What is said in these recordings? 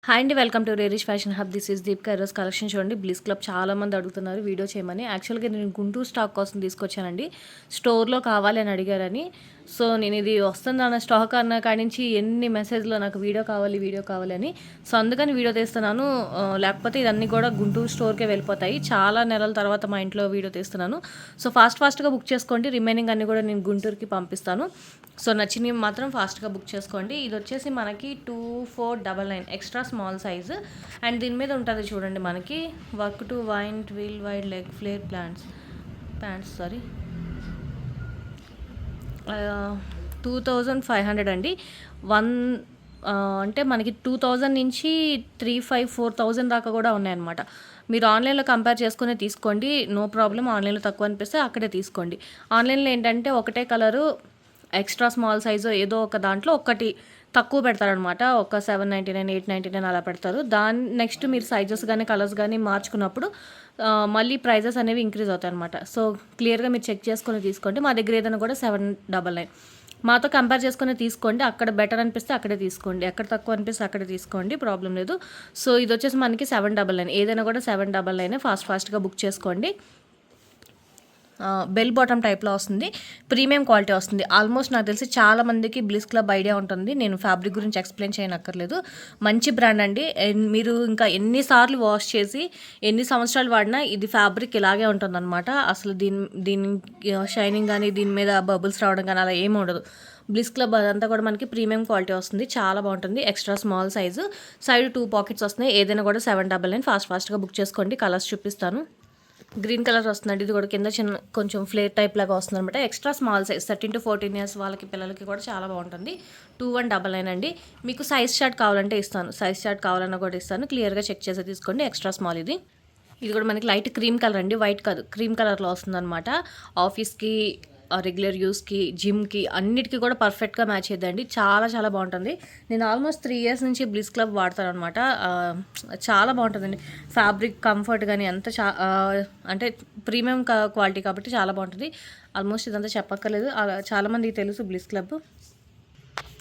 Hi అండి, welcome to రేరిష్ fashion hub. This is Deepika. ఈరోజు కలెక్షన్ చూడండి. బ్లిస్ క్లబ్ చాలా మంది అడుగుతున్నారు వీడియో చేయమని. యాక్చువల్గా నేను గుంటూరు స్టాక్ కోసం తీసుకొచ్చానండి. స్టోర్లో కావాలి అని అడిగారని. సో నేను ఇది వస్తుందన్న స్టాక్ అన్న కాడి నుంచి ఎన్ని మెసేజ్లో నాకు వీడియో కావాలి అని. సో అందుకని వీడియో తీస్తున్నాను. లేకపోతే ఇదన్నీ కూడా గుంటూరు స్టోర్కే వెళ్ళిపోతాయి. చాలా నెలల తర్వాత మా ఇంట్లో వీడియో తీస్తున్నాను. సో ఫాస్ట్గా బుక్ చేసుకోండి. రిమైనింగ్ అన్నీ కూడా నేను గుంటూరుకి పంపిస్తాను. సో నచ్చినవి మాత్రం ఫాస్ట్గా బుక్ చేసుకోండి. ఇది వచ్చేసి మనకి 2499 ఎక్స్ట్రా స్మాల్ సైజు. అండ్ దీని మీద ఉంటుంది చూడండి, మనకి వర్క్ టు వైన్ వీల్ వైడ్ లెగ్ ఫ్లేర్ ప్యాంట్స్ 2500 అండి. అంటే మనకి 2000 నుంచి 3500-4000 దాకా కూడా ఉన్నాయన్నమాట. మీరు ఆన్లైన్లో కంపేర్ చేసుకునే తీసుకోండి, నో ప్రాబ్లం. ఆన్లైన్లో తక్కువ అనిపిస్తే అక్కడే తీసుకోండి. ఆన్లైన్లో ఏంటంటే ఒకటే కలరు ఎక్స్ట్రా స్మాల్ సైజు ఏదో ఒక దాంట్లో ఒకటి తక్కువ పెడతారనమాట. ఒక 799, 899 అలా పెడతారు. నెక్స్ట్ మీరు సైజెస్ కానీ కలర్స్ కానీ మార్చుకున్నప్పుడు మళ్ళీ ప్రైజెస్ అనేవి ఇంక్రీజ్ అవుతాయి అనమాట. సో క్లియర్గా మీరు చెక్ చేసుకొని తీసుకోండి. మా దగ్గర ఏదైనా కూడా 799. మాతో కంపేర్ చేసుకుని తీసుకోండి. అక్కడ బెటర్ అనిపిస్తే అక్కడే తీసుకోండి, ఎక్కడ తక్కువ అనిపిస్తే అక్కడే తీసుకోండి, ప్రాబ్లం లేదు. సో ఇది వచ్చేసి మనకి 799. ఏదైనా కూడా 799. ఫాస్ట్గా బుక్ చేసుకోండి. బెల్ బాటమ్ టైప్లో వస్తుంది, ప్రీమియం క్వాలిటీ వస్తుంది. ఆల్మోస్ట్ నాకు తెలిసి చాలా మందికి బ్లిస్ క్లబ్ ఐడియా ఉంటుంది. నేను ఫ్యాబ్రిక్ గురించి ఎక్స్ప్లెయిన్ చేయనక్కర్లేదు. మంచి బ్రాండ్ అండి. మీరు ఇంకా ఎన్నిసార్లు వాష్ చేసి ఎన్ని సంవత్సరాలు వాడినా ఇది ఫ్యాబ్రిక్ ఇలాగే ఉంటుందన్నమాట. అసలు దీని షైనింగ్ కానీ దీని మీద బబుల్స్ రావడం కానీ అలా ఏమి ఉండదు. బ్లిస్ క్లబ్ అదంతా కూడా మనకి ప్రీమియం క్వాలిటీ వస్తుంది, చాలా బాగుంటుంది. Extra small size, side 2 pockets వస్తున్నాయి. ఏదైనా కూడా 799. ఫాస్ట్గా బుక్ చేసుకోండి. కలర్స్ చూపిస్తాను. గ్రీన్ కలర్ వస్తుందండి. ఇది కూడా కింద చిన్న కొంచెం ఫ్లేర్ టైప్ లాగా వస్తుంది అనమాట. Extra small size 13 to 14 years వాళ్ళకి పిల్లలకి కూడా చాలా బాగుంటుంది. 2199 అండి. మీకు సైజ్ చార్ట్ కావాలంటే ఇస్తాను, సైజ్ చార్ట్ కావాలన్నా కూడా ఇస్తాను. క్లియర్గా చెక్ చేసి తీసుకోండి. ఎక్స్ట్రా స్మాల్ ఇది కూడా మనకి లైట్ క్రీమ్ కలర్ అండి, వైట్ కాదు, క్రీమ్ కలర్లో వస్తుంది అనమాట. ఆఫీస్కి, రెగ్యులర్ యూస్కి, జిమ్కి అన్నిటికీ కూడా పర్ఫెక్ట్గా మ్యాచ్ అయ్యిందండి. చాలా బాగుంటుంది. నేను ఆల్మోస్ట్ 3 years నుంచి బ్లిస్ క్లబ్ వాడతాను అనమాట. చాలా బాగుంటుందండి. ఫ్యాబ్రిక్ కంఫర్ట్ కానీ అంటే ప్రీమియం క్వాలిటీ కాబట్టి చాలా బాగుంటుంది. ఆల్మోస్ట్ ఇదంతా చెప్పక్కర్లేదు, చాలామందికి తెలుసు బ్లిస్ క్లబ్.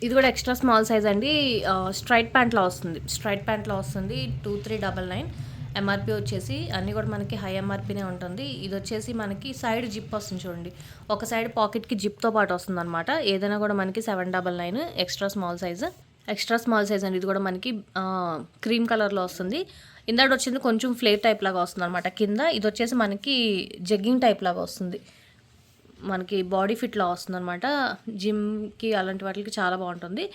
ఇది కూడా ఎక్స్ట్రా స్మాల్ సైజ్ అండి. స్ట్రైట్ ప్యాంట్లో వస్తుంది 2399. ఎంఆర్పి వచ్చేసి అన్నీ కూడా మనకి హై ఎంఆర్పీనే ఉంటుంది. ఇది వచ్చేసి మనకి సైడ్ జిప్ వస్తుంది చూడండి, ఒక సైడ్ పాకెట్కి జిప్తో పాటు వస్తుంది అనమాట. ఏదైనా కూడా మనకి 799 ఎక్స్ట్రా స్మాల్ సైజ్ అండి. ఇది కూడా మనకి క్రీమ్ కలర్లో వస్తుంది. ఇందాక వచ్చింది కొంచెం ఫ్లేర్ టైప్ లాగా వస్తుంది అనమాట కింద. ఇది వచ్చేసి మనకి జగ్గింగ్ టైప్ లాగా వస్తుంది, మనకి బాడీ ఫిట్లో వస్తుంది అనమాట. జిమ్కి అలాంటి వాటికి చాలా బాగుంటుంది.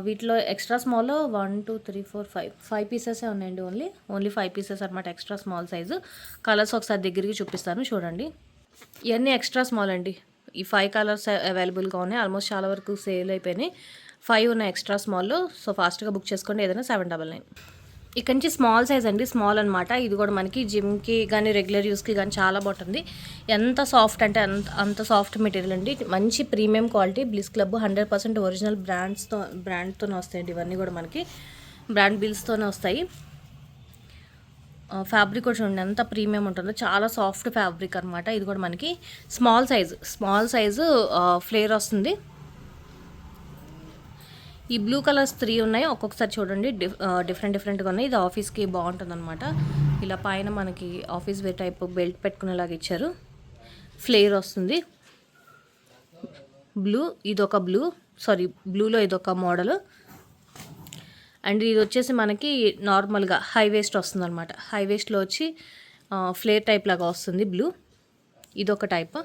వీటిలో ఎక్స్ట్రా స్మాల్లో 1 2 3 4 5 పీసెసే ఉన్నాయండి. ఓన్లీ 5 పీసెస్ అనమాట ఎక్స్ట్రా స్మాల్ సైజు. కలర్స్ ఒకసారి దగ్గరికి చూపిస్తాను చూడండి. ఇవన్నీ ఎక్స్ట్రా స్మాల్ అండి. ఈ 5 కలర్స్ అవైలబుల్గా ఉన్నాయి. ఆల్మోస్ట్ చాలా వరకు సేల్ అయిపోయినాయి. 5 ఉన్నాయి ఎక్స్ట్రా స్మాల్లో. సో ఫాస్ట్గా బుక్ చేసుకోండి. ఏదైనా 799. ఇక్కడ నుంచి స్మాల్ సైజ్ అండి, స్మాల్ అనమాట. ఇది కూడా మనకి జిమ్కి కానీ రెగ్యులర్ యూస్కి కానీ చాలా బాగుంటుంది. ఎంత సాఫ్ట్ అంటే అంత సాఫ్ట్ మెటీరియల్ అండి. మంచి premium quality. Bliss Club 100% original బ్రాండ్తోనే వస్తాయండి. ఇవన్నీ కూడా మనకి బ్రాండ్ బిల్స్తోనే వస్తాయి. ఫ్యాబ్రిక్ కూడా చూడండి ఎంత ప్రీమియం ఉంటుందో, చాలా సాఫ్ట్ ఫ్యాబ్రిక్ అనమాట. ఇది కూడా మనకి స్మాల్ సైజు ఫ్లేర్ వస్తుంది. ఈ బ్లూ కలర్స్ 3 ఉన్నాయి. ఒక్కొక్కసారి చూడండి డిఫరెంట్గా ఉన్నాయి. ఇది ఆఫీస్కి బాగుంటుంది అనమాట. ఇలా పైన మనకి ఆఫీస్ వేర్ టైప్ బెల్ట్ పెట్టుకునేలాగా ఇచ్చారు. ఫ్లేర్ వస్తుంది. బ్లూలో ఇదొక మోడల్. అండ్ ఇది వచ్చేసి మనకి నార్మల్గా హై వేస్ట్ వస్తుంది అనమాట. హై వేస్ట్లో వచ్చి ఫ్లేర్ టైప్ లాగా వస్తుంది బ్లూ. ఇదొక టైప్,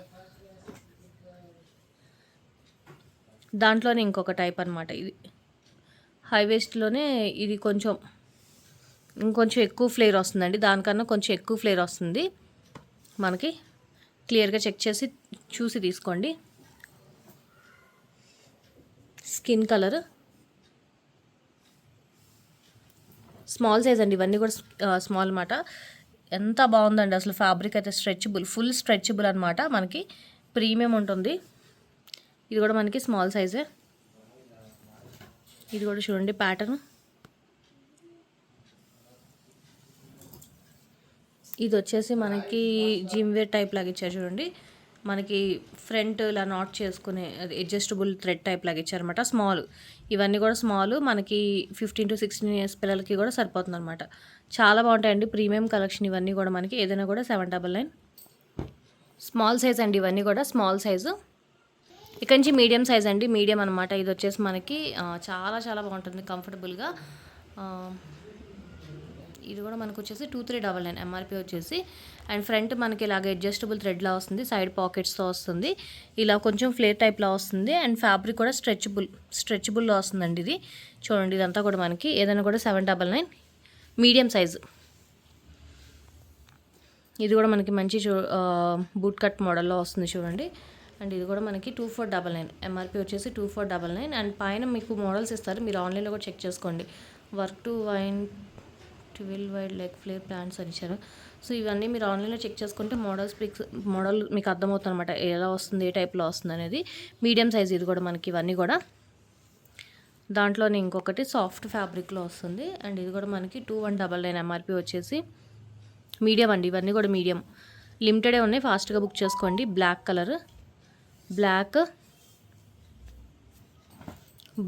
దాంట్లోనే ఇంకొక టైప్ అనమాట. ఇది హై వేస్ట్లోనే ఇది ఇంకొంచెం ఎక్కువ ఫ్లేర్ వస్తుందండి. దానికన్నా కొంచెం ఎక్కువ ఫ్లేర్ వస్తుంది మనకి. క్లియర్గా చెక్ చేసి చూసి తీసుకోండి. స్కిన్ కలర్ స్మాల్ సైజ్ అండి. ఇవన్నీ కూడా స్మాల్ అనమాట. ఎంత బాగుందండి అసలు. ఫ్యాబ్రిక్ అయితే ఫుల్ స్ట్రెచబుల్ అనమాట. మనకి ప్రీమియం ఉంటుంది. ఇది కూడా మనకి స్మాల్ సైజే. ఇది కూడా చూడండి ప్యాటర్న్. ఇది వచ్చేసి మనకి జిమ్ వేర్ టైప్ లాగా ఇచ్చారు చూడండి. మనకి ఫ్రంట్ ఇలా నాట్ చేసుకునే అడ్జస్టబుల్ థ్రెడ్ టైప్ లాగా ఇచ్చారనమాట. స్మాల్, ఇవన్నీ కూడా స్మాల్, మనకి 15 to 16 ఇయర్స్ పిల్లలకి కూడా సరిపోతుంది అనమాట. చాలా బాగుంటాయండి ప్రీమియం కలెక్షన్ ఇవన్నీ కూడా. మనకి ఏదైనా కూడా 799. స్మాల్ సైజ్ అండి, ఇవన్నీ కూడా స్మాల్ సైజు. ఇక్కడి నుంచి మీడియం సైజ్ అండి, మీడియం అనమాట. ఇది వచ్చేసి మనకి చాలా చాలా బాగుంటుంది కంఫర్టబుల్గా. ఇది కూడా మనకు వచ్చేసి 2399 ఎంఆర్పి వచ్చేసి. అండ్ ఫ్రంట్ మనకి ఇలాగ అడ్జస్టబుల్ థ్రెడ్లా వస్తుంది, సైడ్ పాకెట్స్తో వస్తుంది, ఇలా కొంచెం ఫ్లేర్ టైప్లో వస్తుంది. అండ్ ఫ్యాబ్రిక్ కూడా స్ట్రెచబుల్లో వస్తుందండి. ఇది చూడండి, ఇదంతా కూడా మనకి ఏదైనా కూడా 799 మీడియం సైజు. ఇది కూడా మనకి మంచి బూట్ కట్ మోడల్లో వస్తుంది చూడండి. అండ్ ఇది కూడా మనకి 2499 ఎంఆర్పి వచ్చేసి 2499. అండ్ పైన మీకు మోడల్స్ ఇస్తారు, మీరు ఆన్లైన్లో కూడా చెక్ చేసుకోండి. Work to wine 12 wide leg flare pants అని ఇచ్చారు. సో ఇవన్నీ మీరు ఆన్లైన్లో చెక్ చేసుకుంటే మోడల్ మీకు అర్థమవుతుంది అనమాట, ఎలా వస్తుంది, ఏ టైప్లో వస్తుంది అనేది. మీడియం సైజ్ ఇది కూడా మనకి, ఇవన్నీ కూడా. దాంట్లోనే ఇంకొకటి సాఫ్ట్ ఫ్యాబ్రిక్లో వస్తుంది. అండ్ ఇది కూడా మనకి 2199 ఎంఆర్పి వచ్చేసి. మీడియం అండి, ఇవన్నీ కూడా మీడియం. లిమిటెడే ఉన్నాయి, ఫాస్ట్గా బుక్ చేసుకోండి. బ్లాక్ కలర్, బ్లాక్,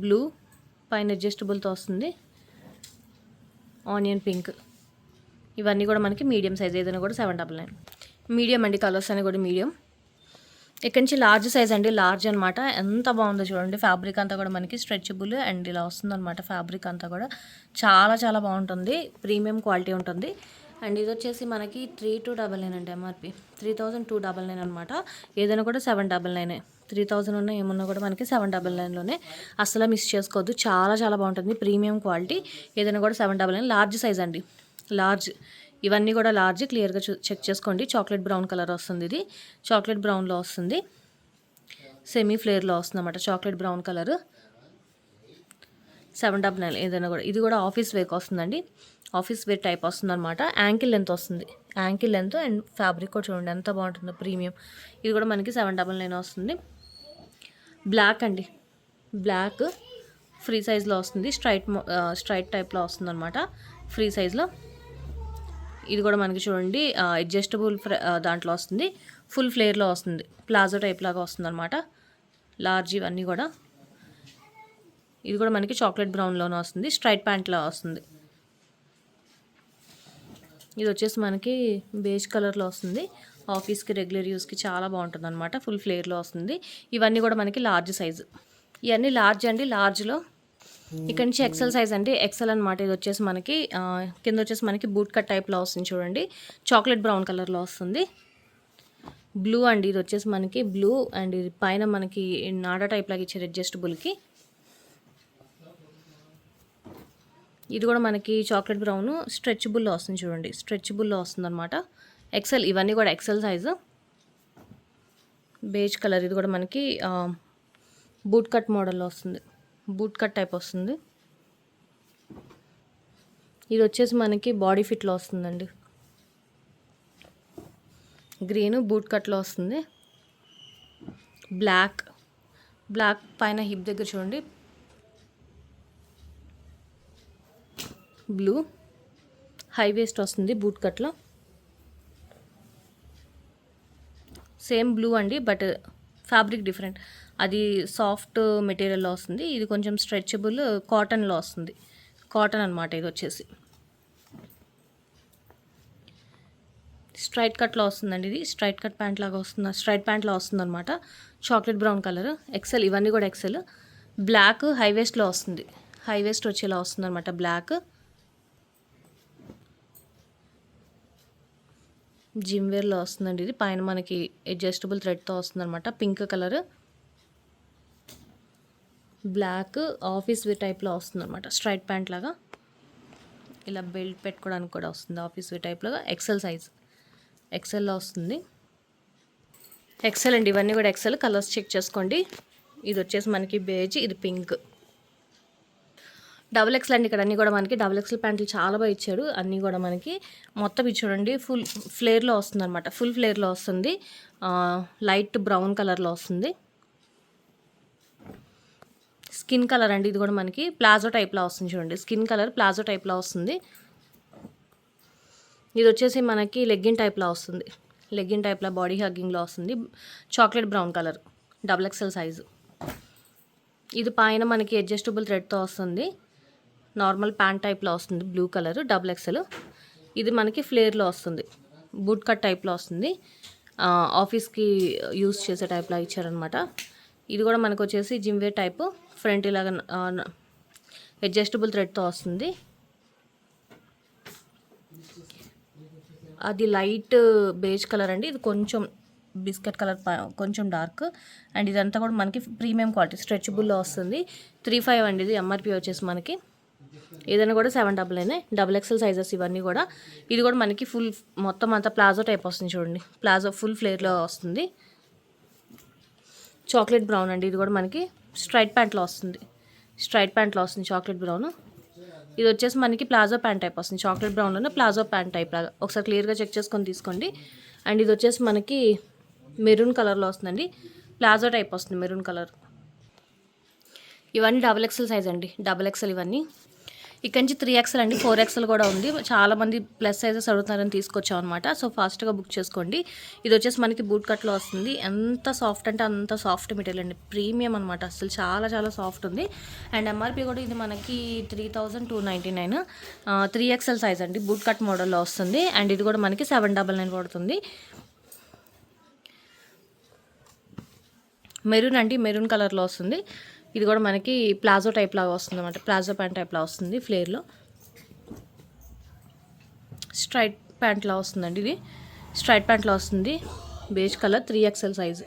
బ్లూ, పైన అడ్జస్టబుల్తో వస్తుంది, ఆనియన్ పింక్, ఇవన్నీ కూడా మనకి మీడియం సైజ్. ఏదైనా కూడా 799 మీడియం అండి. కలర్స్ అని కూడా మీడియం. ఇక్కడి నుంచి లార్జ్ సైజ్ అండి, లార్జ్ అనమాట. ఎంత బాగుందో చూడండి. ఫ్యాబ్రిక్ అంతా కూడా మనకి స్ట్రెచబుల్ అండ్ ఇలా వస్తుంది అనమాట. ఫ్యాబ్రిక్ అంతా కూడా చాలా చాలా బాగుంటుంది, ప్రీమియం క్వాలిటీ ఉంటుంది. అండ్ ఇది వచ్చేసి మనకి 3299 అండి ఎంఆర్పి. 3299 అనమాట. ఏదైనా కూడా 799. 3000 ఉన్న ఏమున్నా కూడా మనకి 799లోనే. అసలు మిస్ చేసుకోవద్దు, చాలా చాలా బాగుంటుంది, ప్రీమియం క్వాలిటీ. ఏదైనా కూడా 799. లార్జ్ సైజ్ అండి, లార్జ్. ఇవన్నీ కూడా లార్జ్, క్లియర్గా చెక్ చేసుకోండి. చాక్లెట్ బ్రౌన్ కలర్ వస్తుంది, ఇది చాక్లెట్ బ్రౌన్లో వస్తుంది, సెమీ ఫ్లేర్లో వస్తుంది అన్నమాట. Chocolate brown colour 799. ఏదైనా కూడా. ఇది కూడా ఆఫీస్ వేర్కి వస్తుందండి, ఆఫీస్ వేర్ టైప్ వస్తుంది అనమాట. యాంకిల్ లెంత్ వస్తుంది, యాంకిల్ లెంత్. అండ్ ఫ్యాబ్రిక్ కూడా చూడండి ఎంత బాగుంటుందో, ప్రీమియం. ఇది కూడా మనకి 799 వస్తుంది. బ్లాక్ అండి, బ్లాక్ ఫ్రీ సైజ్లో వస్తుంది, స్ట్రైట్ టైప్లో వస్తుంది అనమాట, ఫ్రీ సైజ్లో. ఇది కూడా మనకి చూడండి అడ్జస్టబుల్ దాంట్లో వస్తుంది, ఫుల్ ఫ్లేర్లో వస్తుంది, ప్లాజో టైప్ లాగా వస్తుంది అనమాట. లార్జ్ ఇవన్నీ కూడా. ఇది కూడా మనకి చాక్లెట్ బ్రౌన్లోనే వస్తుంది, స్ట్రైట్ ప్యాంట్లో వస్తుంది. ఇది వచ్చేసి మనకి బేజ్ కలర్లో వస్తుంది, ఆఫీస్కి రెగ్యులర్ యూస్కి చాలా బాగుంటుంది అనమాట. ఫుల్ ఫ్లేర్లో వస్తుంది. ఇవన్నీ కూడా మనకి లార్జ్ సైజు. ఇవన్నీ లార్జ్ అండి, లార్జ్లో. ఇక్కడ నుంచి ఎక్సెల్ సైజ్ అండి, ఎక్సెల్ అనమాట. ఇది వచ్చేసి మనకి కింద వచ్చేసి మనకి బూట్ కట్ టైప్లో వస్తుంది చూడండి, చాక్లెట్ బ్రౌన్ కలర్లో వస్తుంది. బ్లూ అండి, ఇది వచ్చేసి మనకి బ్లూ. అండ్ ఇది పైన మనకి నాడా టైప్ లాగా ఇచ్చారు అడ్జస్టబుల్కి. ఇది కూడా మనకి చాక్లెట్ బ్రౌన్ స్ట్రెచబుల్లో వస్తుంది చూడండి, స్ట్రెచబుల్లో వస్తుంది అనమాట. ఎక్సెల్, ఇవన్నీ కూడా ఎక్సెల్ సైజు. బేజ్ కలర్, ఇది కూడా మనకి బూట్ కట్ మోడల్లో వస్తుంది, బూట్ కట్ టైప్ వస్తుంది. ఇది వచ్చేసి మనకి బాడీ ఫిట్లో వస్తుందండి, గ్రీన్ బూట్ కట్లో వస్తుంది. బ్లాక్, బ్లాక్ పైన హిప్ దగ్గర చూడండి, బ్లూ హై వేస్ట్ వస్తుంది బూట్ కట్లో. సేమ్ బ్లూ అండి, బట్ ఫ్యాబ్రిక్ డిఫరెంట్. అది సాఫ్ట్ మెటీరియల్లో వస్తుంది, ఇది కొంచెం స్ట్రెచబుల్ కాటన్లో వస్తుంది, కాటన్ అనమాట. ఇది వచ్చేసి స్ట్రైట్ కట్లో వస్తుందండి, ఇది స్ట్రైట్ కట్ ప్యాంట్ లాగా వస్తుంది, స్ట్రైట్ ప్యాంట్లో వస్తుంది అనమాట. Chocolate brown colour, XL. ఇవన్నీ కూడా ఎక్సెల్. బ్లాక్ హై వేస్ట్లో వస్తుంది, హై వేస్ట్ వచ్చేలా వస్తుంది అనమాట. బ్లాక్ జిమ్ వేర్లో వస్తుందండి. ఇది పైన మనకి అడ్జస్టబుల్ థ్రెడ్తో వస్తుంది అనమాట. Pink colour, black office wear టైప్లో వస్తుంది అనమాట, స్ట్రైట్ ప్యాంట్ లాగా. ఇలా బెల్ట్ పెట్టుకోవడానికి కూడా వస్తుంది ఆఫీస్ వేర్ టైప్లో. ఎక్సెల్ సైజ్, ఎక్సెల్లో వస్తుంది. ఎక్సెల్ అండి, ఇవన్నీ కూడా ఎక్సెల్. కలర్స్ చెక్ చేసుకోండి. ఇది వచ్చేసి మనకి బేజ్, ఇది పింక్. డబుల్ ఎక్స్ఎల్ అండి. ఇక్కడ అన్నీ కూడా మనకి డబుల్ ఎక్స్ఎల్ ప్యాంట్లు చాలా బాగా ఇచ్చాడు. అన్నీ కూడా మనకి మొత్తం ఇది చూడండి, ఫుల్ ఫ్లేర్లో వస్తుంది అనమాట, ఫుల్ ఫ్లేర్లో వస్తుంది, లైట్ బ్రౌన్ కలర్లో వస్తుంది. స్కిన్ కలర్ అండి, ఇది కూడా మనకి ప్లాజో టైప్లో వస్తుంది చూడండి, స్కిన్ కలర్ ప్లాజో టైప్లో వస్తుంది. ఇది వచ్చేసి మనకి లెగ్గిన్ టైప్లో వస్తుంది, లెగ్గిన్ టైప్లో బాడీ హగ్గింగ్లో వస్తుంది. Chocolate brown colour, XXL size. ఇది పైన మనకి అడ్జస్టబుల్ థ్రెడ్తో వస్తుంది. నార్మల్ ప్యాంట్ టైప్లో వస్తుంది, బ్లూ కలర్, XXL. ఇది మనకి ఫ్లేర్లో వస్తుంది, బూట్ కట్ టైప్లో వస్తుంది. ఆఫీస్కి యూస్ చేసే టైప్లో ఇచ్చారనమాట. ఇది కూడా మనకు వచ్చేసి జిమ్ వేర్ టైపు, ఫ్రంట్ ఇలాగా అడ్జస్టబుల్ థ్రెడ్తో వస్తుంది. అది లైట్ బేజ్ కలర్ అండి, ఇది కొంచెం బిస్కెట్ కలర్, కొంచెం డార్క్. అండ్ ఇదంతా కూడా మనకి ప్రీమియం క్వాలిటీ స్ట్రెచబుల్లో వస్తుంది. 35 అండి ఇది ఎంఆర్పి వచ్చేసి మనకి. ఏదైనా కూడా 799, XXL సైజెస్ ఇవన్నీ కూడా. ఇది కూడా మనకి ఫుల్ మొత్తం అంతా ప్లాజో టైప్ వస్తుంది చూడండి, ప్లాజో ఫుల్ ఫ్లేర్లో వస్తుంది. చాక్లెట్ బ్రౌన్ అండి, ఇది కూడా మనకి స్ట్రైట్ ప్యాంట్లో వస్తుంది. Chocolate brown. ఇది వచ్చేసి మనకి ప్లాజో ప్యాంట్ టైప్ వస్తుంది. చాక్లెట్ బ్రౌన్లోనే ప్లాజో ప్యాంట్ టైప్ లాగా ఒకసారి క్లియర్గా చెక్ చేసుకొని తీసుకోండి. అండ్ ఇది వచ్చేసి మనకి మెరూన్ కలర్లో వస్తుందండి, ప్లాజో టైప్ వస్తుంది, మెరూన్ కలర్. ఇవన్నీ XXL సైజ్ అండి, XXL ఇవన్నీ. ఇక్కడ నుంచి 3XL అండి, 4XL కూడా ఉంది. చాలామంది ప్లస్ సైజెస్ అడుగుతున్నారని తీసుకొచ్చాం అనమాట. సో ఫాస్ట్గా బుక్ చేసుకోండి. ఇది వచ్చేసి మనకి బూట్ కట్లో వస్తుంది. ఎంత సాఫ్ట్ అంటే అంత సాఫ్ట్ మెటీరియల్ అండి, ప్రీమియం అనమాట. అసలు చాలా చాలా సాఫ్ట్ ఉంది. అండ్ ఎంఆర్పి కూడా ఇది మనకి 3299. 3XL సైజ్ అండి, బూట్ కట్ మోడల్లో వస్తుంది. అండ్ ఇది కూడా మనకి 799 పడుతుంది. మెరూన్ అండి, మెరూన్ కలర్లో వస్తుంది. ఇది కూడా మనకి ప్లాజో టైప్ లాగా వస్తుంది అనమాట, ప్లాజో ప్యాంట్ టైప్ లాగా వస్తుంది. ఫ్లేర్లో స్ట్రైట్ ప్యాంట్లా వస్తుందండి, ఇది స్ట్రైట్ ప్యాంట్లో వస్తుంది. Beige colour, 3XL size.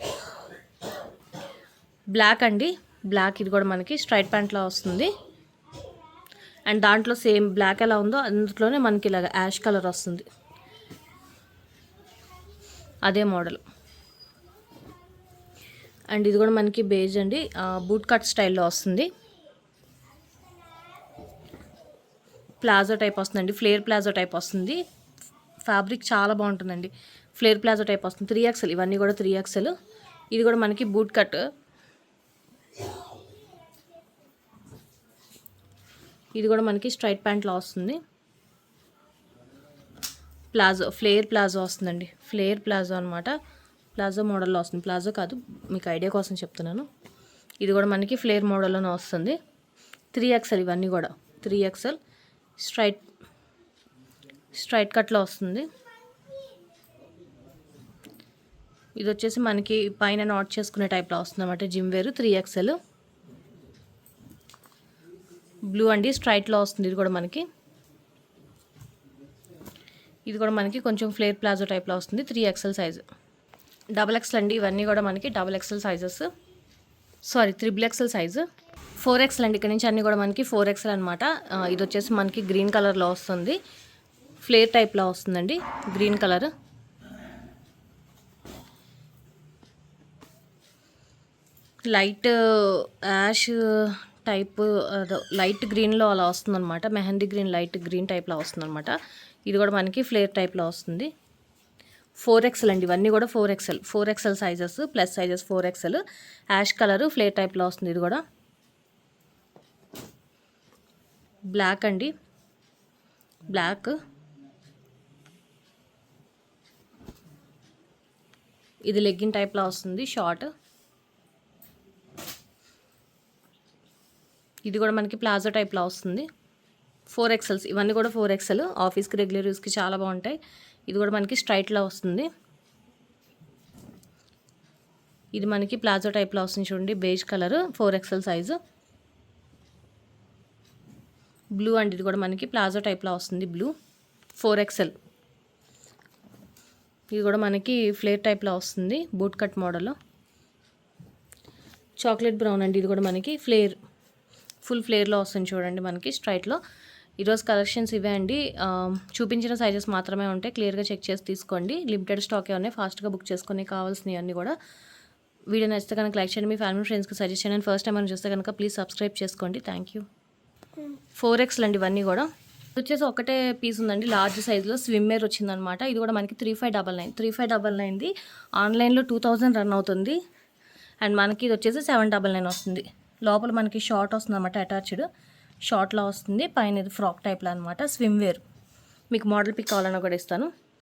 Black అండి, బ్లాక్. ఇది కూడా మనకి స్ట్రైట్ ప్యాంట్లో వస్తుంది. అండ్ దాంట్లో సేమ్ బ్లాక్ ఎలా ఉందో అందులోనే మనకి ఇలాగ యాష్ కలర్ వస్తుంది, అదే మోడల్. అండ్ ఇది కూడా మనకి బేజ్ అండి, బూట్ కట్ స్టైల్లో వస్తుంది. ప్లాజో టైప్ వస్తుందండి, ఫ్లేర్ ప్లాజో టైప్ వస్తుంది. ఫ్యాబ్రిక్ చాలా బాగుంటుందండి, ఫ్లేర్ ప్లాజో టైప్ వస్తుంది. 3XL ఇవన్నీ కూడా 3XL. ఇది కూడా మనకి బూట్ కట్. ఇది కూడా మనకి స్ట్రైట్ ప్యాంట్లో వస్తుంది. ప్లాజో, ఫ్లేర్ ప్లాజో వస్తుందండి, ఫ్లేర్ ప్లాజో అనమాట. ప్లాజో మోడల్లో వస్తుంది, ప్లాజో కాదు, మీకు ఐడియా కోసం చెప్తున్నాను. ఇది కూడా మనకి ఫ్లేర్ మోడల్లోనే వస్తుంది. 3XL ఇవన్నీ కూడా 3XL. స్ట్రైట్ కట్లో వస్తుంది. ఇది వచ్చేసి మనకి పైన నాట్ చేసుకునే టైప్లో వస్తుంది అన్నమాట, జిమ్ వేర్. 3XL బ్లూ అండి, స్ట్రైట్లో వస్తుంది. ఇది కూడా మనకి కొంచెం ఫ్లేర్ ప్లాజో టైప్లో వస్తుంది. 3XL size. XXL అండి, ఇవన్నీ కూడా మనకి XXL sizes. Sorry, XXL size. 4XL అండి, ఇక్కడ నుంచి అన్నీ కూడా మనకి 4XL అనమాట. ఇది వచ్చేసి మనకి గ్రీన్ కలర్లో వస్తుంది, ఫ్లేర్ టైప్లో వస్తుందండి, green colour. Light ash type, light గ్రీన్లో అలా వస్తుందన్నమాట, మెహందీ గ్రీన్, లైట్ గ్రీన్ టైప్లో వస్తుందన్నమాట. ఇది కూడా మనకి ఫ్లేర్ టైప్లో వస్తుంది. 4XL అండి, ఇవన్నీ కూడా 4XL sizes, plus sizes 4XL. Ash colour, flare టైప్లో వస్తుంది. ఇది కూడా బ్లాక్ అండి, బ్లాక్. ఇది లెగ్గిన్ టైప్లో వస్తుంది, షార్ట్. ఇది కూడా మనకి ప్లాజో టైప్లో వస్తుంది. 4XL ఇవన్నీ కూడా 4XL. ఆఫీస్కి రెగ్యులర్ యూస్కి చాలా బాగుంటాయి. ఇది కూడా మనకి స్ట్రైట్లో వస్తుంది. ఇది మనకి ప్లాజో టైప్లో వస్తుంది చూడండి, beige colour, 4XL size. Blue అండి, ఇది కూడా మనకి ప్లాజో టైప్లో వస్తుంది, బ్లూ, 4XL. ఇది కూడా మనకి ఫ్లేర్ టైప్లో వస్తుంది, boot cut model. Chocolate brown అండి, ఇది కూడా మనకి ఫ్లేర్, ఫుల్ ఫ్లేర్లో వస్తుంది చూడండి మనకి స్ట్రైట్లో. ఈరోజు కలెక్షన్స్ ఇవే అండి. చూపించిన సైజెస్ మాత్రమే ఉంటాయి, క్లియర్గా చెక్ చేసి తీసుకోండి. లిమిటెడ్ స్టాకే ఉన్నాయి, ఫాస్ట్గా బుక్ చేసుకొని కావాల్సినవి అన్నీ కూడా. వీడియో నచ్చితే కనుక లైక్ చేయండి, మీ ఫ్యామిలీ ఫ్రెండ్స్కి సజెస్ట్ చేయండి. అండ్ ఫస్ట్ టైం మనం చూస్తే కనుక ప్లీజ్ సబ్స్క్రైబ్ చేసుకోండి. Thank you. 4XL అండి ఇవన్నీ కూడా. వచ్చేసి ఒకటే పీస్ ఉందండి, లార్జ్ సైజులో స్విమ్ వేర్ వచ్చిందనమాట. ఇది కూడా మనకి 3599 ఆన్లైన్లో 2000 రన్ అవుతుంది. అండ్ మనకి ఇది వచ్చేసి 799 వస్తుంది. లోపల మనకి షార్ట్ వస్తుంది అనమాట, అటాచ్డ్ షార్ట్లో వస్తుంది. పైన ఇది ఫ్రాక్ టైప్లో అనమాట, స్విమ్ వేర్. మీకు మోడల్ పిక్ కావాలన్నా కూడా ఇస్తాను.